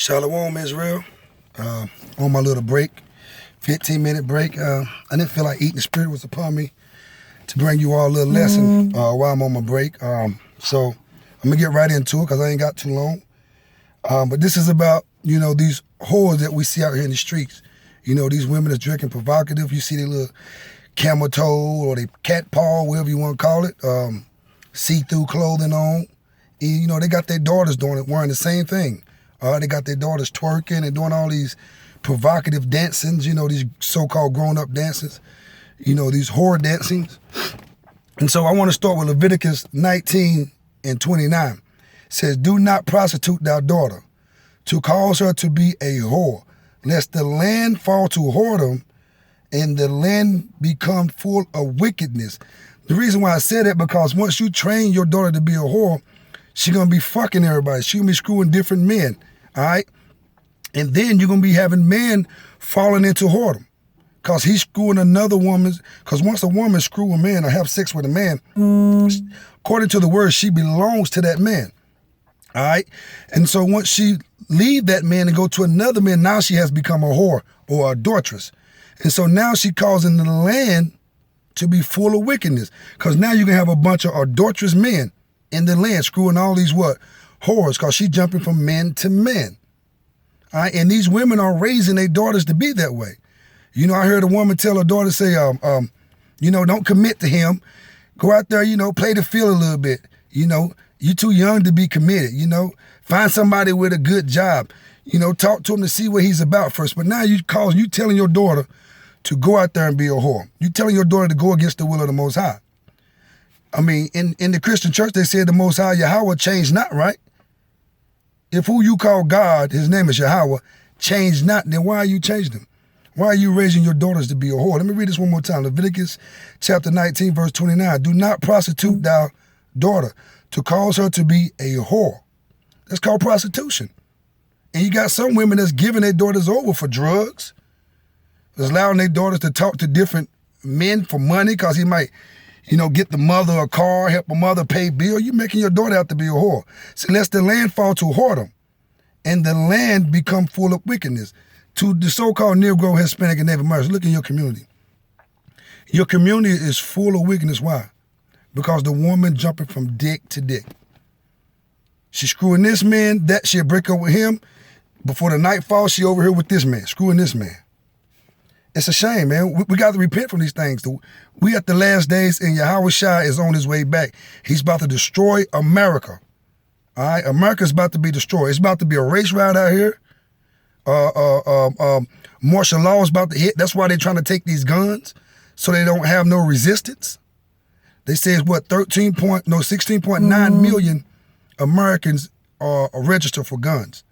Shalom, Israel. On my little break, 15-minute break. I didn't feel like eating. The Spirit was upon me to bring you all a little lesson while I'm on my break. So I'm going to get right into it because I ain't got too long. But this is about, these whores that we see out here in the streets. These women that's drinking provocative. You see their little camel toe or their cat paw, whatever you want to call it, see-through clothing on. And, they got their daughters doing it, wearing the same thing. They got their daughters twerking and doing all these provocative dancings, these so-called grown-up dances, these whore dancings. And so I want to start with Leviticus 19:29. It says, "Do not prostitute thy daughter, to cause her to be a whore, lest the land fall to whoredom, and the land become full of wickedness." The reason why I said that, because once you train your daughter to be a whore, she's going to be fucking everybody. She's going to be screwing different men, all right? And then you're going to be having men falling into whoredom because he's screwing another woman. Because once a woman screw a man or have sex with a man, according to the word, she belongs to that man, all right? And so once she leave that man and go to another man, now she has become a whore or adulteress. And so now she causing the land to be full of wickedness, because now you can have a bunch of adulterous men in the land screwing all these whores, because she's jumping from men to men. All right? And these women are raising their daughters to be that way. I heard a woman tell her daughter, say, don't commit to him. Go out there, play the field a little bit. You're too young to be committed. Find somebody with a good job. Talk to him to see what he's about first. But now you telling your daughter to go out there and be a whore. You telling your daughter to go against the will of the Most High. I mean, in the Christian church, they said the Most High Yahweh changed not, right? If who you call God, his name is Yahweh, changed not, then why are you changing him? Why are you raising your daughters to be a whore? Let me read this one more time. Leviticus chapter 19, verse 29. "Do not prostitute thy daughter, to cause her to be a whore." That's called prostitution. And you got some women that's giving their daughters over for drugs, that's allowing their daughters to talk to different men for money because he might get the mother a car, help a mother pay bill. You're making your daughter out to be a whore. So lest the land fall to whoredom, and the land become full of wickedness. To the so-called Negro, Hispanic, and Native Americans, look in your community. Your community is full of wickedness. Why? Because the woman jumping from dick to dick. She's screwing this man, that she'll break up with him. Before the night falls, she over here with this man, screwing this man. It's a shame, man. We got to repent from these things. We at the last days, and Yahweh Shai is on his way back. He's about to destroy America. All right? America's about to be destroyed. It's about to be a race ride out here. Martial law is about to hit. That's why they're trying to take these guns, so they don't have no resistance. They say it's 16.9 million Americans are registered for guns.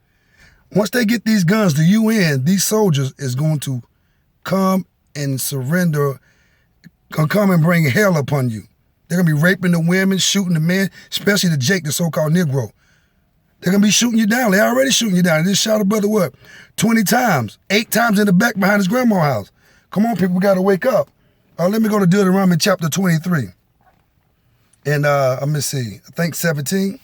Once they get these guns, the UN, these soldiers is going to come and surrender, come and bring hell upon you. They're going to be raping the women, shooting the men, especially the Jake, the so-called Negro. They're going to be shooting you down. They're already shooting you down. They just shot a brother, 20 times, 8 times in the back behind his grandma's house. Come on, people, we got to wake up. Let me go to Deuteronomy chapter 23. And let me see, I think 17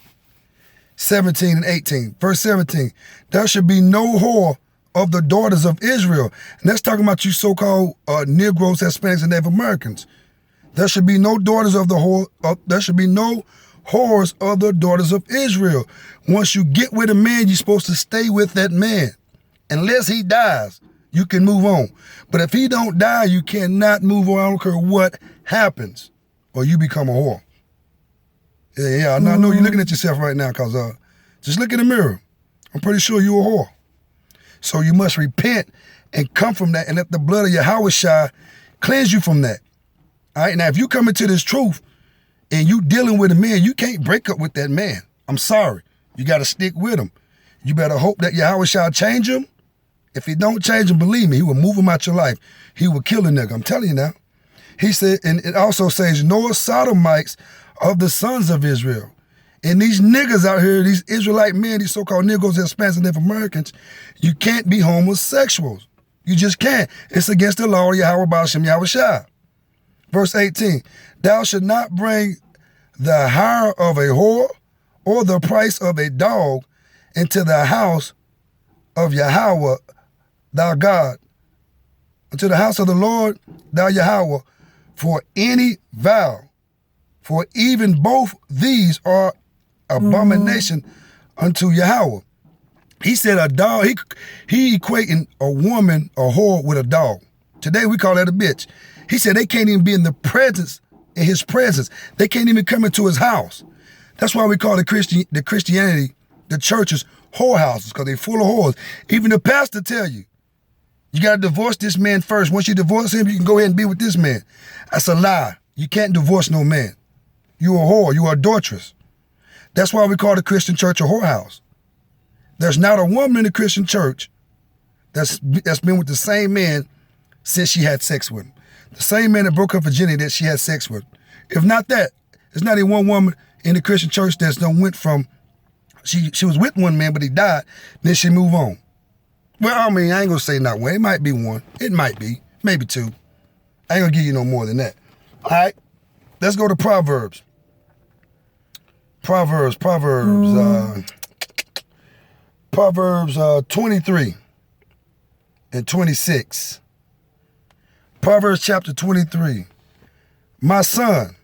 and 18. Verse 17, "There should be no whore of the daughters of Israel." And that's talking about you so-called Negroes, Hispanics, and Native Americans. "There should be no daughters of the whore. There should be no whores of the daughters of Israel." Once you get with a man, you're supposed to stay with that man. Unless he dies, you can move on. But if he don't die, you cannot move on. I don't care what happens, or you become a whore. Yeah, I know you're looking at yourself right now, because just look in the mirror. I'm pretty sure you're a whore. So you must repent and come from that, and let the blood of Yahweh Shai cleanse you from that. All right, now if you come into this truth and you dealing with a man, you can't break up with that man. I'm sorry. You got to stick with him. You better hope that Yahweh Shai change him. If he don't change him, believe me, he will move him out your life. He will kill a nigga. I'm telling you now. He said, and it also says, "No sodomites of the sons of Israel." And these niggas out here, these Israelite men, these so-called Negroes, Hispanics, and Native Americans, you can't be homosexuals. You just can't. It's against the law of Yahweh Ba'ashem Yahweh Shai. Verse 18, "Thou should not bring the hire of a whore or the price of a dog into the house of Yahweh, thou God, unto the house of the Lord, thou Yahweh, for any vow. For even both these are abomination unto Yahweh. He said a dog, he equating a woman, a whore, with a dog. Today we call that a bitch. He said they can't even be in his presence. They can't even come into his house. That's why we call the Christianity, the churches, whorehouses, because they're full of whores. Even the pastor tell you, you got to divorce this man first. Once you divorce him, you can go ahead and be with this man. That's a lie. You can't divorce no man. You a whore. You are adulteress. That's why we call the Christian church a whorehouse. There's not a woman in the Christian church that's been with the same man since she had sex with him. The same man that broke her virginity that she had sex with. If not that, there's not even one woman in the Christian church that's done went from, she was with one man, but he died, then she moved on. Well, I mean, I ain't gonna say not one. It might be one. It might be. Maybe two. I ain't gonna give you no more than that. All right, let's go to Proverbs. Proverbs 23 and 26. Proverbs chapter 23. My son.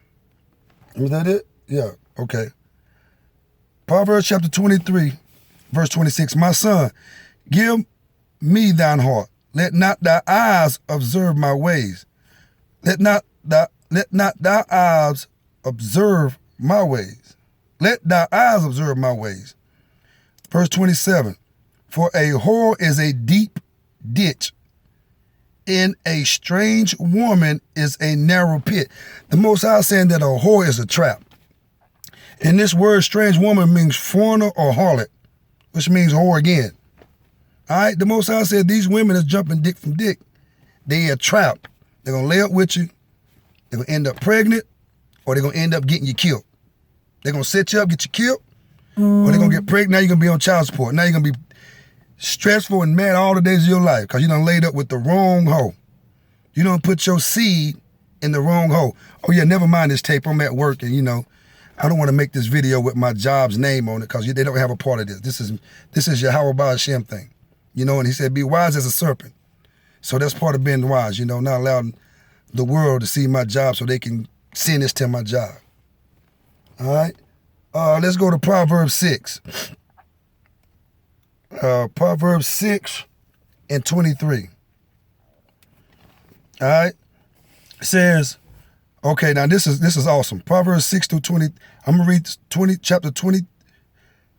Was that it? Yeah, okay. Proverbs chapter 23, verse 26. My son, give me thine heart. Let not thy eyes observe my ways. Let not thy eyes observe my ways. Let thy eyes observe my ways. Verse 27. For a whore is a deep ditch, and a strange woman is a narrow pit. The Most High is saying that a whore is a trap. And this word strange woman means foreigner or harlot, which means whore again. All right, the Most High said these women is jumping dick from dick. They a trap. They're going to lay up with you. They're going to end up pregnant, or they're going to end up getting you killed. They're going to set you up, get you killed, or they're going to get pregnant. Now you're going to be on child support. Now you're going to be stressful and mad all the days of your life because you done laid up with the wrong hoe. You done put your seed in the wrong hoe. Oh yeah, never mind this tape. I'm at work and I don't want to make this video with my job's name on it because they don't have a part of this. This is Yahweh Ba Hashem thing. And he said, be wise as a serpent. So that's part of being wise, not allowing the world to see my job so they can send this to my job. All right? Let's go to Proverbs 6. Proverbs 6 and 23. All right? It says, okay, now this is awesome. Proverbs 6 through 20. I'm going to read chapter 20.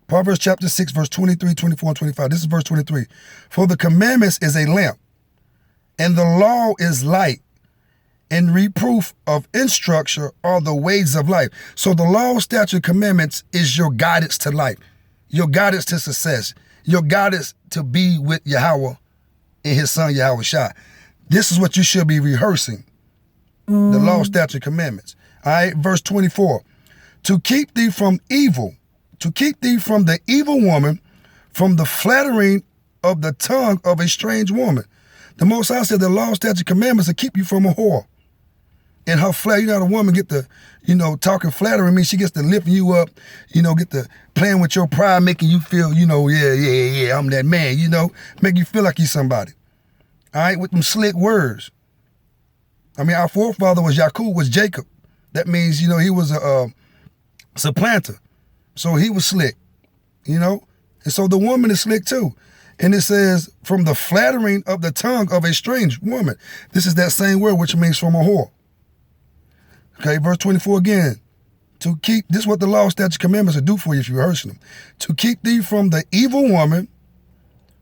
Proverbs chapter 6, verse 23, 24, and 25. This is verse 23. For the commandments is a lamp, and the law is light, and reproof of instruction are the ways of life. So the law, statute, commandments is your guidance to life, your guidance to success, your guidance to be with Yahweh and his son Yahweh Shai. This is what you should be rehearsing. The law, statute, commandments. All right, verse 24. To keep thee from evil, to keep thee from the evil woman, from the flattering of the tongue of a strange woman. The Most High said the law, statute, commandments will keep you from a whore. And her flatter, the woman get the, talking flattering means she gets to lifting you up, get to playing with your pride, making you feel, yeah, I'm that man, make you feel like you're somebody. All right, with them slick words. I mean, our forefather was Jacob. That means, he was a supplanter. So he was slick, And so the woman is slick too. And it says, from the flattering of the tongue of a strange woman. This is that same word, which means from a whore. Okay, verse 24 again. To keep, this is what the law, statute, commandments will do for you if you're rehearsing them. To keep thee from the evil woman,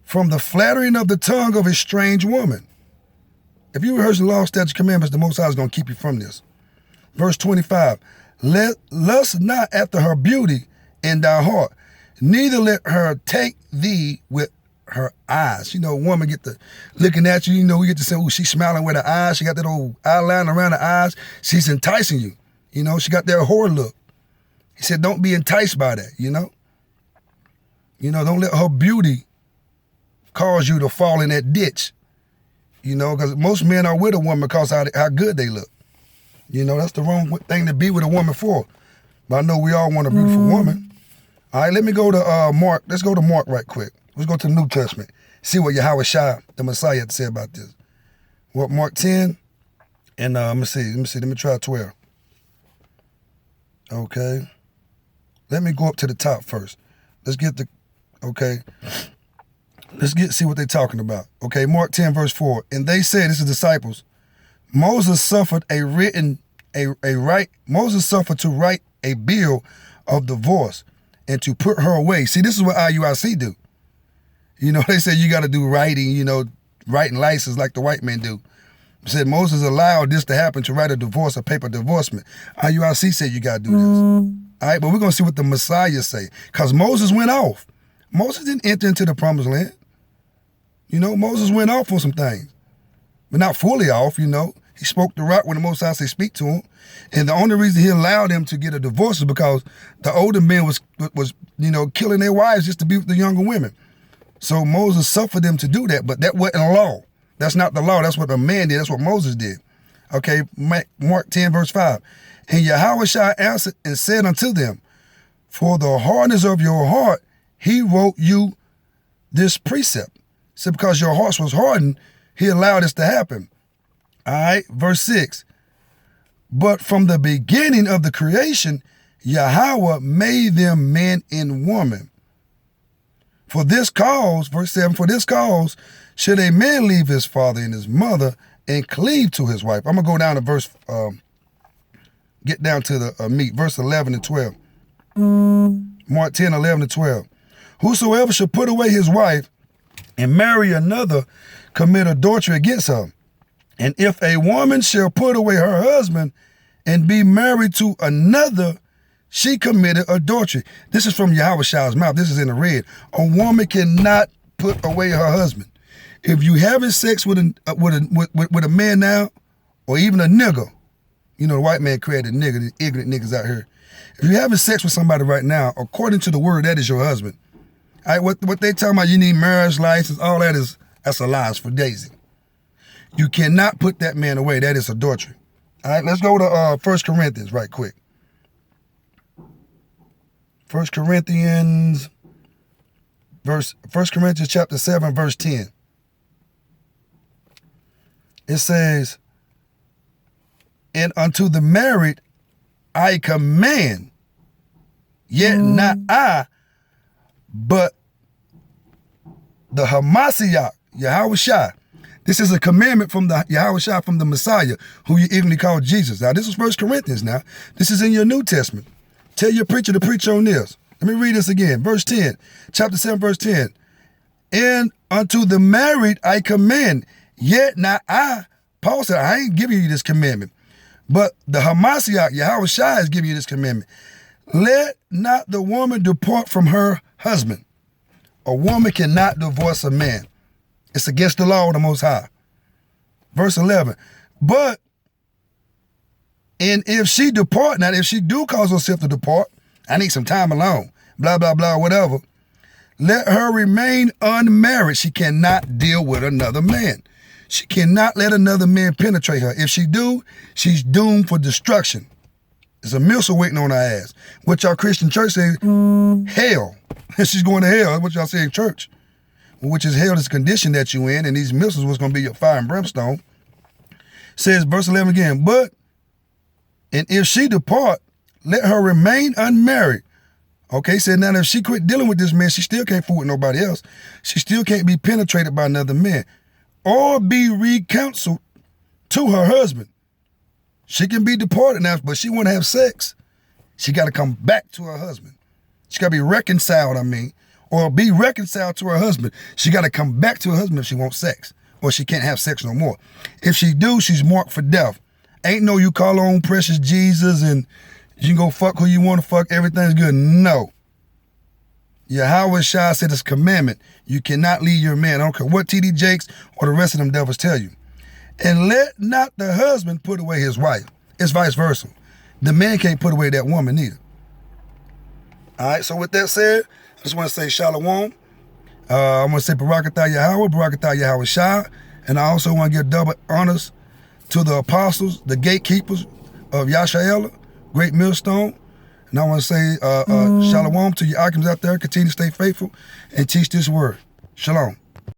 from the flattering of the tongue of a strange woman. If you rehearse the law, statute, commandments, the Most High is going to keep you from this. Verse 25. Lust not after her beauty in thy heart, neither let her take thee with her eyes. A woman get to looking at you, we get to say, oh, she's smiling with her eyes. She got that old eyeliner around her eyes. She's enticing you. She got that whore look. He said, don't be enticed by that, don't let her beauty cause you to fall in that ditch, because most men are with a woman because how good they look. That's the wrong thing to be with a woman for. But I know we all want a beautiful woman. All right, let me go to Mark. Let's go to Mark right quick. Let's go to the New Testament. see what Yahweh Shai, the Messiah, had to say about this. What, Mark 10, and let me try 12. Okay. Let me go up to the top first. Let's see what they're talking about. Okay, Mark 10, verse 4. And they said, this is disciples, Moses suffered to write a bill of divorce and to put her away. See, this is what IUIC do. You know, they say you got to do writing, writing license like the white men do. Said Moses allowed this to happen to write a divorce, a paper divorcement. IUIC said you got to do this. All right, but we're going to see what the Messiah say. Because Moses went off. Moses didn't enter into the promised land. Moses went off on some things. But not fully off, He spoke the rock when the Most High said speak to him. And the only reason he allowed them to get a divorce is because the older men was killing their wives just to be with the younger women. So Moses suffered them to do that, but that wasn't law. That's not the law. That's what a man did. That's what Moses did. Okay, Mark 10, verse 5. And Yahweh Shai answered and said unto them, for the hardness of your heart, he wrote you this precept. So because your hearts was hardened, he allowed this to happen. All right, verse 6. But from the beginning of the creation, Yahweh made them man and woman. For this cause, verse 7, for this cause should a man leave his father and his mother and cleave to his wife. I'm going to go down to get down to the meat, verse 11 and 12. Mark 10, 11 and 12. Whosoever shall put away his wife and marry another, commit adultery against her. And if a woman shall put away her husband and be married to another, she committed adultery. This is from Yahweh Shai's mouth. This is in the red. A woman cannot put away her husband. If you having sex with a man now, or even a nigga, the white man created nigga, the ignorant niggas out here. If you're having sex with somebody right now, according to the word, that is your husband. All right, what they talking about, you need marriage license, all that's a lie. It's for Daisy. You cannot put that man away. That is adultery. All right, let's go to 1 Corinthians right quick. 1 Corinthians chapter 7, verse 10. It says, and unto the married I command, yet not I, but the Hamashiach, Yahweh Shai. This is a commandment from the Yahweh Shai, from the Messiah, who you ignorantly call Jesus. Now, this is 1 Corinthians now. This is in your New Testament. Tell your preacher to preach on this. Let me read this again. Verse 10, chapter 7, verse 10. And unto the married I command, yet not I. Paul said, I ain't giving you this commandment. But the Hamashiach, Yahweh Shai, is giving you this commandment. Let not the woman depart from her husband. A woman cannot divorce a man. It's against the law of the Most High. Verse 11. But, and if she depart, now if she do cause herself to depart, I need some time alone, blah, blah, blah, whatever. Let her remain unmarried. She cannot deal with another man. She cannot let another man penetrate her. If she do, she's doomed for destruction. There's a missile waiting on her ass. What y'all Christian church say, hell. She's going to hell. That's what y'all say in church. Which is hell, this condition that you in, and these missiles was going to be your fire and brimstone. Says, verse 11 again, but, and if she depart, let her remain unmarried. Okay, said now if she quit dealing with this man, she still can't fool with nobody else. She still can't be penetrated by another man or be recounseled to her husband. She can be departed now, but she want to have sex. She got to come back to her husband. She got to be reconciled, or be reconciled to her husband. She got to come back to her husband if she wants sex, or she can't have sex no more. If she do, she's marked for death. Ain't no you call on precious Jesus and you can go fuck who you want to fuck, everything's good. No. Yahweh Shai said it's a commandment. You cannot leave your man. I don't care what T.D. Jakes or the rest of them devils tell you. And let not the husband put away his wife. It's vice versa. The man can't put away that woman either. All right, so with that said, I just want to say shalom. I want to say Barakatah Yahweh, Barakatah Yahweh Shai. And I also want to give double honors to the apostles, the gatekeepers of Yashael, Great Millstone. And I want to say shalom to your Akims out there. Continue to stay faithful and teach this word. Shalom.